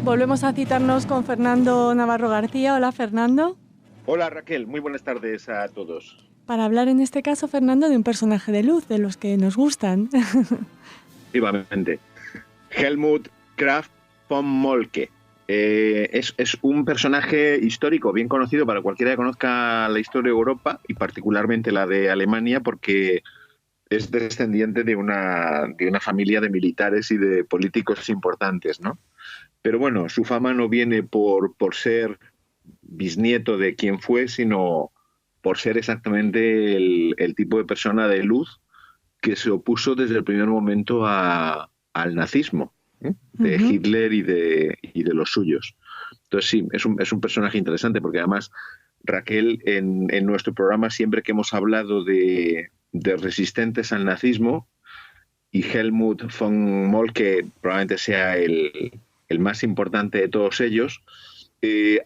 volvemos a citarnos con Fernando Navarro García. Hola, Fernando. Hola, Raquel. Muy buenas tardes a todos. Para hablar en este caso, Fernando, de un personaje de luz, de los que nos gustan. Efectivamente. Helmut Graf von Moltke. Es un personaje histórico bien conocido para cualquiera que conozca la historia de Europa y particularmente la de Alemania, porque es descendiente de una familia de militares y de políticos importantes, ¿no? Pero bueno, su fama no viene por ser bisnieto de quien fue, sino por ser exactamente el tipo de persona de luz que se opuso desde el primer momento al nazismo, de Hitler y de los suyos. Entonces sí, es un personaje interesante porque además, Raquel, en nuestro programa siempre que hemos hablado de resistentes al nazismo, y Helmut von Moltke probablemente sea el más importante de todos ellos,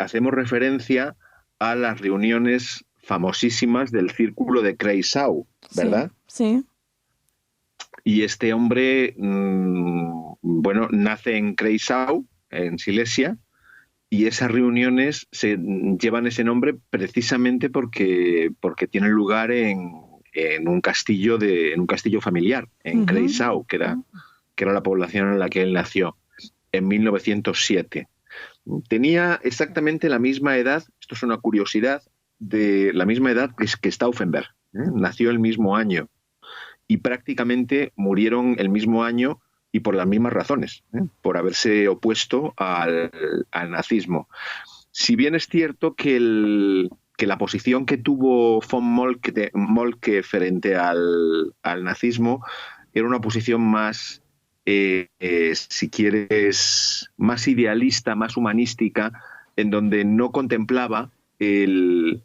hacemos referencia a las reuniones famosísimas del círculo de Kreisau, ¿verdad? Sí. Y este hombre, bueno, nace en Kreisau, en Silesia, y esas reuniones llevan ese nombre precisamente porque tienen lugar en un castillo familiar, en Kreisau, que era la población en la que él nació, en 1907. Tenía exactamente la misma edad, esto es una curiosidad, de la misma edad que Stauffenberg. Nació el mismo año y prácticamente murieron el mismo año y por las mismas razones, por haberse opuesto al nazismo. Si bien es cierto que la posición que tuvo von Moltke frente al nazismo era una posición más, si quieres, más idealista, más humanística, en donde no contemplaba el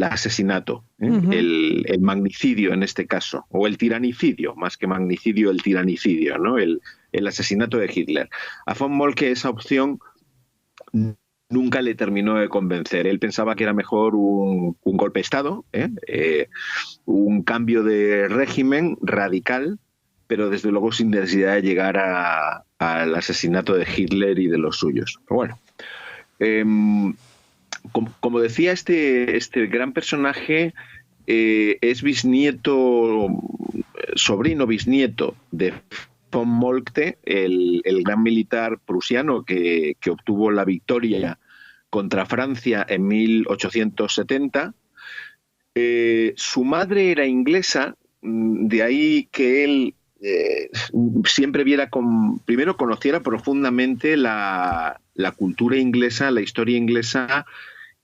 asesinato, el magnicidio en este caso, o el tiranicidio, más que magnicidio, el tiranicidio, ¿no? El asesinato de Hitler. A von Moltke esa opción nunca le terminó de convencer. Él pensaba que era mejor un golpe de Estado, un cambio de régimen radical, pero desde luego sin necesidad de llegar al asesinato de Hitler y de los suyos. Pero bueno, como decía, este gran personaje es sobrino bisnieto de von Moltke, el gran militar prusiano que obtuvo la victoria contra Francia en 1870. Su madre era inglesa, de ahí que él siempre primero conociera profundamente la cultura inglesa, la historia inglesa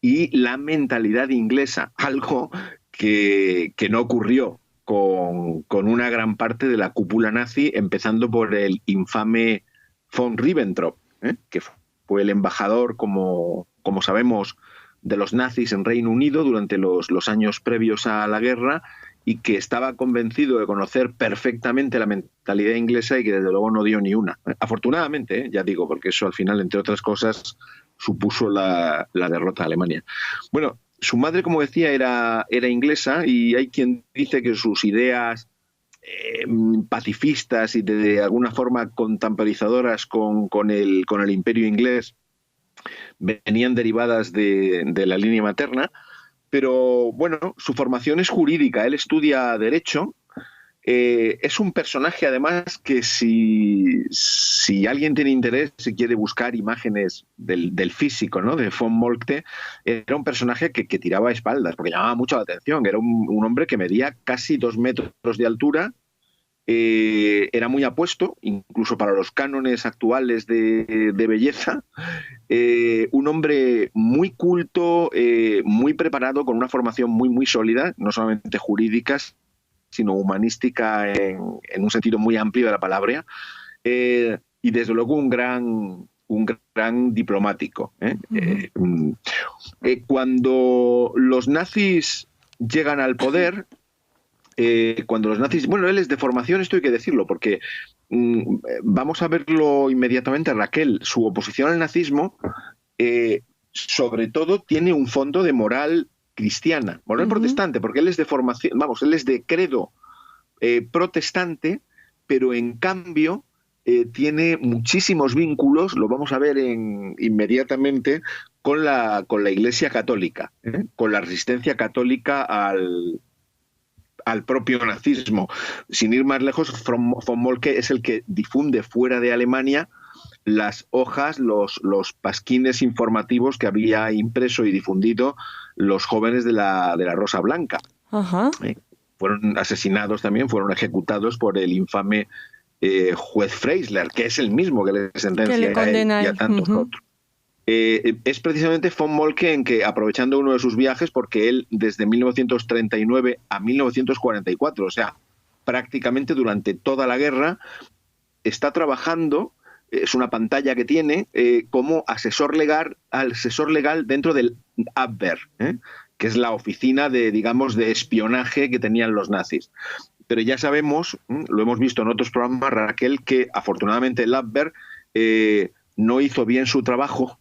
y la mentalidad inglesa, algo que no ocurrió con una gran parte de la cúpula nazi, empezando por el infame von Ribbentrop, que fue el embajador, como sabemos, de los nazis en Reino Unido durante los años previos a la guerra, y que estaba convencido de conocer perfectamente la mentalidad inglesa y que desde luego no dio ni una. Afortunadamente, ya digo, porque eso al final, entre otras cosas, supuso la derrota de Alemania. Bueno, su madre, como decía, era inglesa, y hay quien dice que sus ideas pacifistas y de alguna forma contemporizadoras con el imperio inglés venían derivadas de la línea materna, pero bueno, su formación es jurídica, él estudia Derecho. Es un personaje, además, que si alguien tiene interés, si quiere buscar imágenes del físico, ¿no?, de von Moltke, era un personaje que tiraba a espaldas, porque llamaba mucho la atención. Era un hombre que medía casi 2 metros de altura, era muy apuesto, incluso para los cánones actuales de belleza, un hombre muy culto, muy preparado, con una formación muy, muy sólida, no solamente jurídica, sino humanística en un sentido muy amplio de la palabra, y desde luego un gran diplomático. Cuando los nazis llegan al poder, bueno, él es de formación, esto hay que decirlo, porque vamos a verlo inmediatamente, Raquel. Su oposición al nazismo, sobre todo, tiene un fondo de moral cristiana, moral protestante, porque él es de formación, él es de credo protestante, pero en cambio tiene muchísimos vínculos, lo vamos a ver inmediatamente, con la Iglesia Católica, con la resistencia católica al propio nazismo. Sin ir más lejos, von Moltke es el que difunde fuera de Alemania las hojas, los pasquines informativos que había impreso y difundido los jóvenes de la Rosa Blanca. Ajá. Fueron asesinados también, fueron ejecutados por el infame juez Freisler, que es el mismo que le sentencia Que le condena a él y a tantos otros. Es precisamente von Moltke en que, aprovechando uno de sus viajes, porque él desde 1939 a 1944, o sea, prácticamente durante toda la guerra, está trabajando, es una pantalla que tiene, como asesor legal dentro del Abwehr, que es la oficina de espionaje que tenían los nazis. Pero ya sabemos, lo hemos visto en otros programas, Raquel, que afortunadamente el Abwehr no hizo bien su trabajo,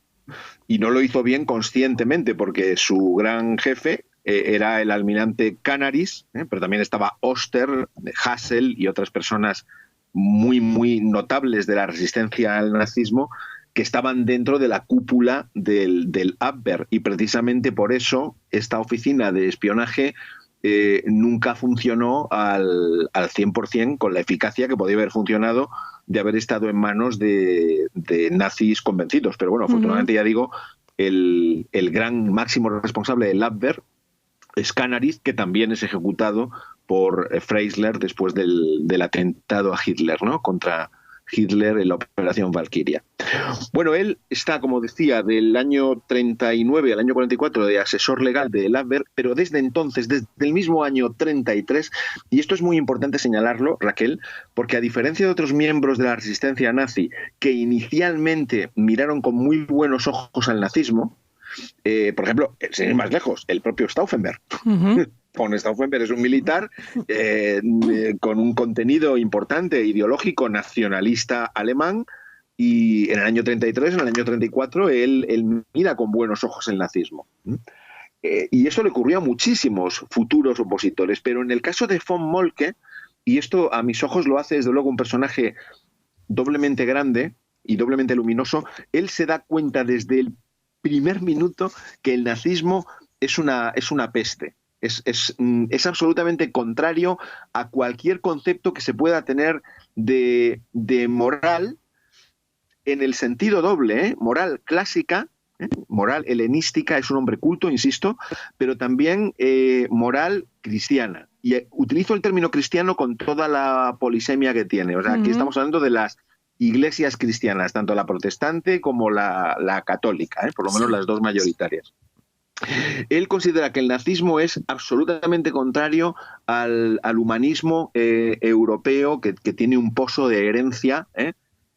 y no lo hizo bien conscientemente, porque su gran jefe era el almirante Canaris, pero también estaba Oster, Hassel y otras personas muy, muy notables de la resistencia al nazismo, que estaban dentro de la cúpula del Abwehr. Y precisamente por eso esta oficina de espionaje nunca funcionó al 100% con la eficacia que podía haber funcionado de haber estado en manos de nazis convencidos. Pero bueno, afortunadamente, ya digo, el gran máximo responsable del Abwehr es Canaris, que también es ejecutado por Freisler después del atentado a Hitler, ¿no? Contra Hitler en la Operación Valkyria. Bueno, él está, como decía, del año 39 al año 44 de asesor legal del Abwehr, pero desde entonces, desde el mismo año 33, y esto es muy importante señalarlo, Raquel, porque a diferencia de otros miembros de la resistencia nazi que inicialmente miraron con muy buenos ojos al nazismo, por ejemplo, sin ir más lejos, el propio Stauffenberg. Von Stauffenberg es un militar con un contenido importante ideológico nacionalista alemán, y en el año 33, en el año 34, él mira con buenos ojos el nazismo. Y eso le ocurrió a muchísimos futuros opositores, pero en el caso de von Moltke, y esto a mis ojos lo hace desde luego un personaje doblemente grande y doblemente luminoso, él se da cuenta desde el primer minuto que el nazismo es una peste. Es absolutamente contrario a cualquier concepto que se pueda tener de moral, en el sentido doble, moral clásica, moral helenística, es un hombre culto, insisto, pero también moral cristiana. Y utilizo el término cristiano con toda la polisemia que tiene. O sea, aquí estamos hablando de las iglesias cristianas, tanto la protestante como la católica, por lo menos las dos mayoritarias. Él considera que el nazismo es absolutamente contrario al humanismo europeo, que tiene un pozo de herencia,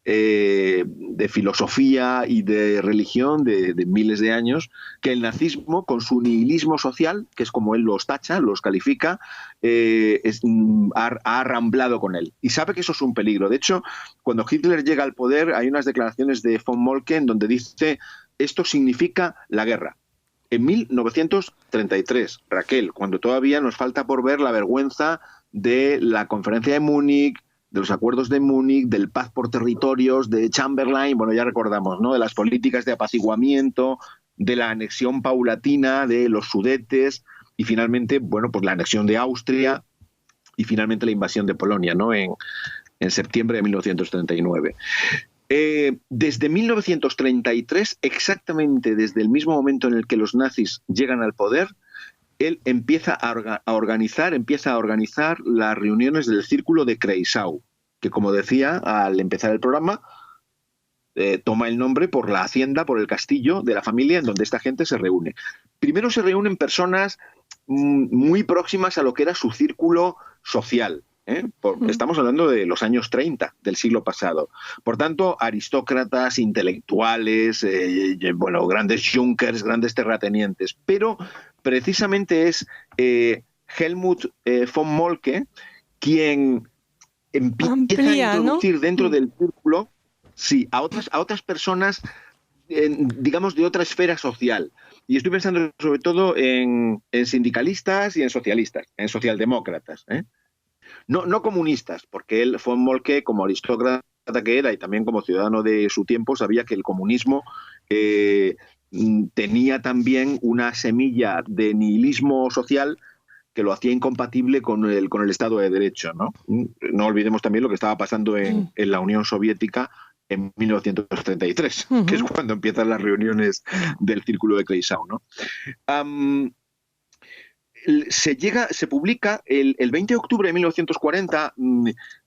de filosofía y de religión de miles de años, que el nazismo, con su nihilismo social, que es como él los tacha, los califica, ha arramblado con él. Y sabe que eso es un peligro. De hecho, cuando Hitler llega al poder, hay unas declaraciones de von Moltke en donde dice: esto significa la guerra. En 1933, Raquel, cuando todavía nos falta por ver la vergüenza de la conferencia de Múnich, de los acuerdos de Múnich, del paz por territorios, de Chamberlain, bueno, ya recordamos, ¿no? De las políticas de apaciguamiento, de la anexión paulatina de los Sudetes y finalmente, bueno, pues la anexión de Austria y finalmente la invasión de Polonia, ¿no? En septiembre de 1939. Desde 1933, exactamente desde el mismo momento en el que los nazis llegan al poder, él empieza a organizar las reuniones del Círculo de Kreisau, que, como decía al empezar el programa, toma el nombre por la hacienda, por el castillo de la familia en donde esta gente se reúne. Primero se reúnen personas muy próximas a lo que era su círculo social. Estamos hablando de los años 30 del siglo pasado. Por tanto, aristócratas, intelectuales, bueno, grandes Junkers, grandes terratenientes. Pero precisamente es Helmut von Moltke quien empieza a introducir, ¿no?, dentro del círculo, sí, a otras personas, digamos, de otra esfera social. Y estoy pensando sobre todo en sindicalistas y en socialistas, en socialdemócratas, No comunistas, porque él, von Moltke, como aristócrata, que era y también como ciudadano de su tiempo, sabía que el comunismo tenía también una semilla de nihilismo social que lo hacía incompatible con el Estado de Derecho, ¿no? No olvidemos también lo que estaba pasando en la Unión Soviética en 1933, que es cuando empiezan las reuniones del Círculo de Kreisau, ¿no? Se publica el 20 de octubre de 1940,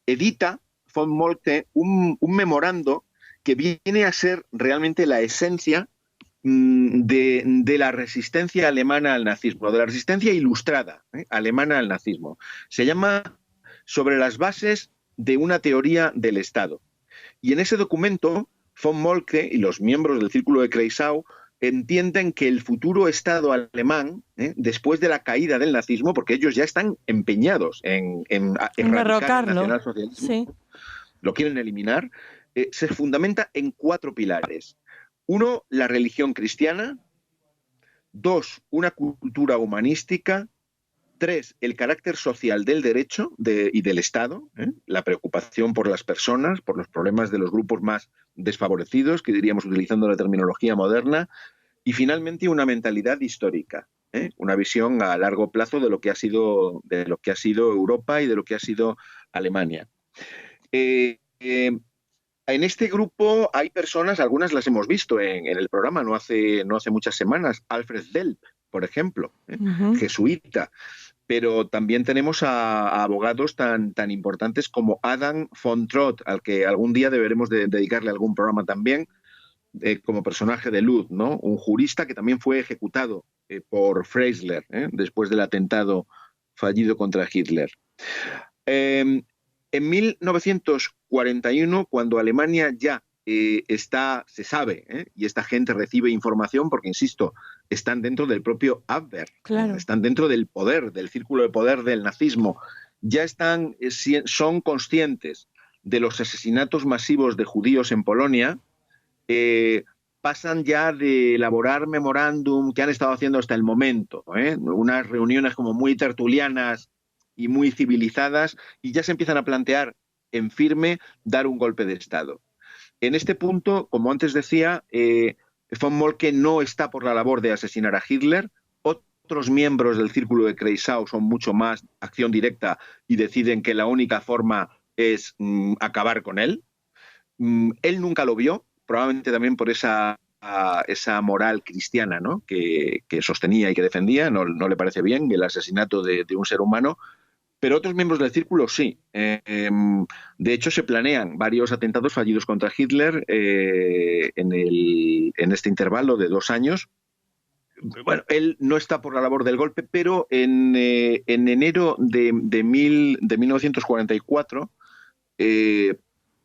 edita von Moltke un memorando que viene a ser realmente la esencia de la resistencia alemana al nazismo, de la resistencia ilustrada alemana al nazismo. Se llama Sobre las bases de una teoría del Estado. Y en ese documento, von Moltke y los miembros del Círculo de Kreisau entienden que el futuro Estado alemán, después de la caída del nazismo, porque ellos ya están empeñados en erradicar el nacionalsocialismo, sí, lo quieren eliminar, se fundamenta en 4 pilares. 1, la religión cristiana. 2, una cultura humanística. 3, el carácter social del derecho y del Estado, la preocupación por las personas, por los problemas de los grupos más desfavorecidos, que diríamos utilizando la terminología moderna. Y finalmente una mentalidad histórica, una visión a largo plazo de lo que ha sido Europa y de lo que ha sido Alemania. En este grupo hay personas, algunas las hemos visto en el programa no hace muchas semanas. Alfred Delp, por ejemplo, jesuita. Pero también tenemos a abogados tan importantes como Adam von Trott, al que algún día deberemos dedicarle algún programa también, como personaje de Lud, ¿no? Un jurista que también fue ejecutado por Freisler después del atentado fallido contra Hitler. En 1941, cuando Alemania ya se sabe, y esta gente recibe información porque, insisto, están dentro del propio Abwehr, claro, están dentro del poder, del círculo de poder del nazismo, ya son conscientes de los asesinatos masivos de judíos en Polonia, pasan ya de elaborar memorándum que han estado haciendo hasta el momento, unas reuniones como muy tertulianas y muy civilizadas, y ya se empiezan a plantear en firme dar un golpe de Estado. En este punto, como antes decía, von Moltke no está por la labor de asesinar a Hitler. Otros miembros del Círculo de Kreisau son mucho más acción directa y deciden que la única forma es acabar con él. Él nunca lo vio, probablemente también por esa moral cristiana, ¿no? que sostenía y que defendía. No le parece bien el asesinato de un ser humano. Pero otros miembros del círculo sí. De hecho, se planean varios atentados fallidos contra Hitler en este intervalo de 2 años. Bueno, él no está por la labor del golpe, pero en enero de 1944,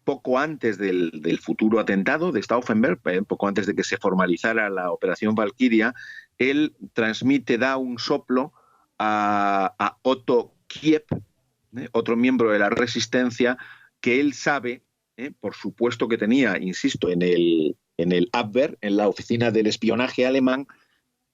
poco antes del futuro atentado de Stauffenberg, poco antes de que se formalizara la Operación Valkyria, él da un soplo a Otto Kiepp, otro miembro de la resistencia, que él sabe, por supuesto que tenía, insisto, en el Abwehr, en la oficina del espionaje alemán,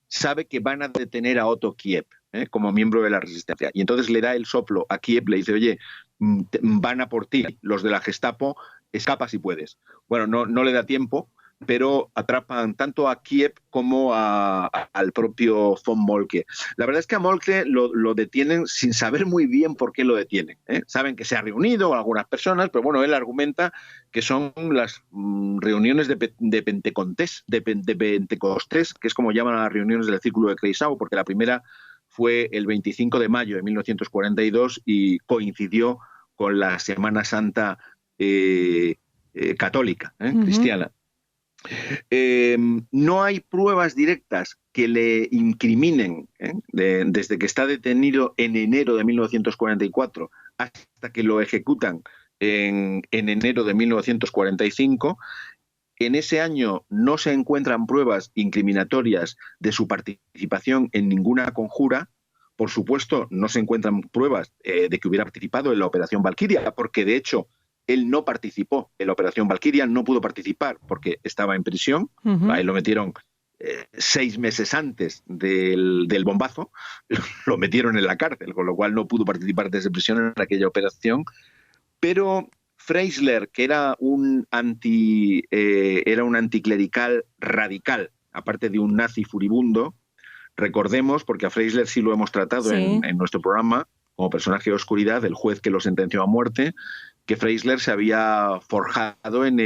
sabe que van a detener a Otto Kiepp como miembro de la resistencia. Y entonces le da el soplo a Kiepp, le dice, oye, van a por ti los de la Gestapo, escapa si puedes. Bueno, no le da tiempo, pero atrapan tanto a Kiepp como al propio von Moltke. La verdad es que a Moltke lo detienen sin saber muy bien por qué lo detienen. Saben que se ha reunido con algunas personas, pero bueno, él argumenta que son las reuniones de Pentecostés, que es como llaman a las reuniones del Círculo de Kreisau, porque la primera fue el 25 de mayo de 1942 y coincidió con la Semana Santa católica, cristiana. No hay pruebas directas que le incriminen desde que está detenido en enero de 1944 hasta que lo ejecutan en enero de 1945. En ese año no se encuentran pruebas incriminatorias de su participación en ninguna conjura. Por supuesto, no se encuentran pruebas de que hubiera participado en la Operación Valkyria, porque de hecho él no participó en la Operación Valkyria, no pudo participar porque estaba en prisión. Ahí lo metieron 6 meses antes del bombazo, lo metieron en la cárcel, con lo cual no pudo participar desde prisión en aquella operación. Pero Freisler, que era un anticlerical radical, aparte de un nazi furibundo. Recordemos, porque a Freisler sí lo hemos tratado en nuestro programa, como personaje de oscuridad, el juez que lo sentenció a muerte, que Freisler se había forjado en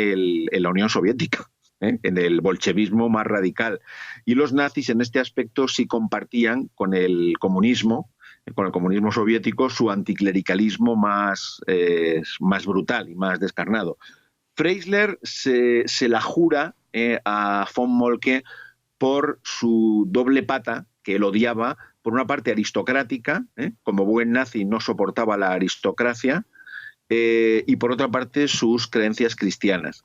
la Unión Soviética, en el bolchevismo más radical. Y los nazis en este aspecto sí compartían con el comunismo soviético, su anticlericalismo más brutal y más descarnado. Freisler se la jura a von Moltke por su doble pata, que él odiaba, por una parte aristocrática, como buen nazi no soportaba la aristocracia, y por otra parte sus creencias cristianas.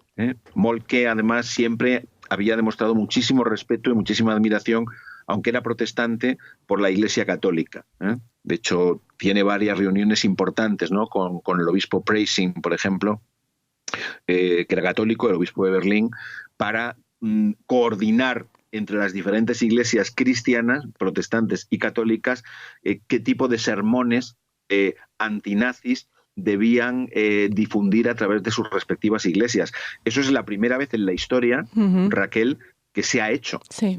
Moltke además siempre había demostrado muchísimo respeto y muchísima admiración, aunque era protestante, por la Iglesia Católica. De hecho, tiene varias reuniones importantes, ¿no? con el obispo Preysing, por ejemplo, que era católico, el obispo de Berlín, para coordinar entre las diferentes iglesias cristianas, protestantes y católicas, qué tipo de sermones antinazis debían difundir a través de sus respectivas iglesias. Eso es la primera vez en la historia, Raquel, que se ha hecho. Sí.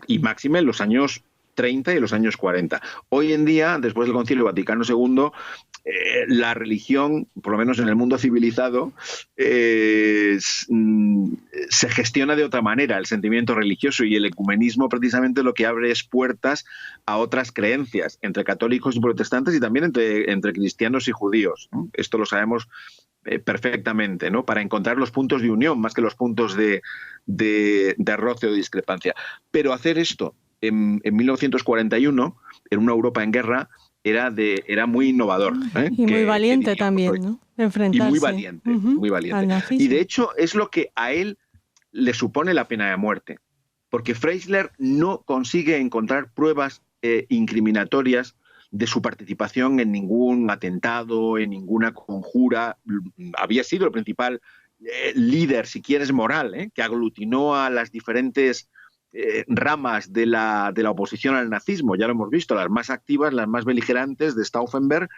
Y máxime en los años 30 y los años 40. Hoy en día, después del Concilio Vaticano II, la religión, por lo menos en el mundo civilizado, se gestiona de otra manera, el sentimiento religioso, y el ecumenismo precisamente lo que abre es puertas a otras creencias, entre católicos y protestantes, y también entre cristianos y judíos. Esto lo sabemos perfectamente, ¿no? Para encontrar los puntos de unión más que los puntos de roce o discrepancia. Pero hacer esto en 1941, en una Europa en guerra, era muy innovador. Y muy valiente también, ¿no? Enfrentarse. Y muy valiente, muy valiente. Y de hecho es lo que a él le supone la pena de muerte, porque Freisler no consigue encontrar pruebas incriminatorias de su participación en ningún atentado, en ninguna conjura. Había sido el principal líder, si quieres, moral, que aglutinó a las diferentes ramas de la oposición al nazismo. Ya lo hemos visto, las más activas, las más beligerantes de Stauffenberg,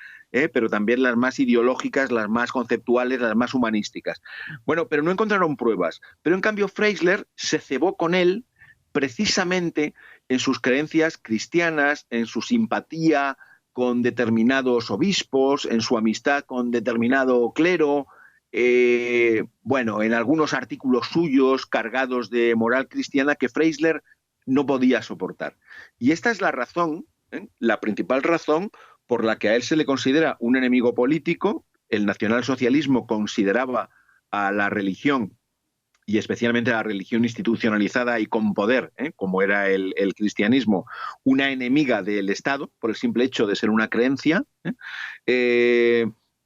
pero también las más ideológicas, las más conceptuales, las más humanísticas. Bueno, pero no encontraron pruebas. Pero en cambio Freisler se cebó con él precisamente en sus creencias cristianas, en su simpatía con determinados obispos, en su amistad con determinado clero, en algunos artículos suyos cargados de moral cristiana que Freisler no podía soportar. Y esta es la razón, la principal razón por la que a él se le considera un enemigo político. El nacionalsocialismo consideraba a la religión, y especialmente a la religión institucionalizada y con poder, como era el cristianismo, una enemiga del Estado por el simple hecho de ser una creencia.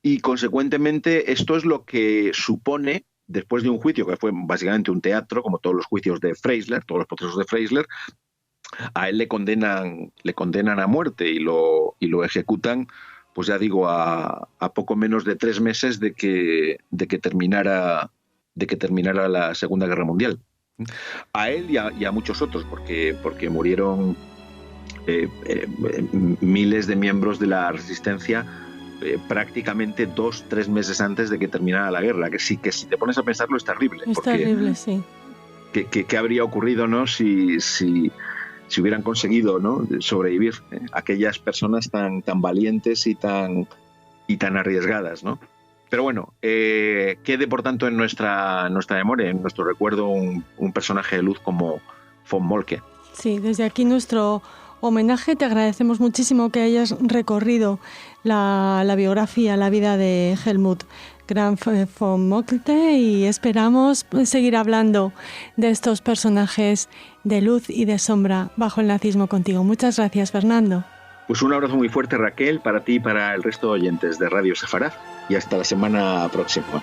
Y consecuentemente esto es lo que supone, después de un juicio que fue básicamente un teatro, como todos los juicios de Freisler, todos los procesos de Freisler, a él le condenan a muerte y lo ejecutan, pues ya digo, a poco menos de 3 meses de que terminara la Segunda Guerra Mundial. A él y a muchos otros, porque murieron miles de miembros de la resistencia prácticamente 2-3 meses antes de que terminara la guerra, que si te pones a pensarlo es terrible. Es terrible, sí. ¿Qué habría ocurrido, ¿no? si hubieran conseguido, ¿no?, sobrevivir aquellas personas tan valientes y tan arriesgadas, ¿no? Pero bueno, quede por tanto en nuestra memoria, en nuestro recuerdo, un personaje de luz como von Moltke. Sí, desde aquí nuestro homenaje. Te agradecemos muchísimo que hayas recorrido la biografía, la vida de Helmut Graf von Moltke, y esperamos seguir hablando de estos personajes de luz y de sombra bajo el nazismo contigo. Muchas gracias, Fernando. Pues un abrazo muy fuerte, Raquel, para ti y para el resto de oyentes de Radio Sefarad, y hasta la semana próxima.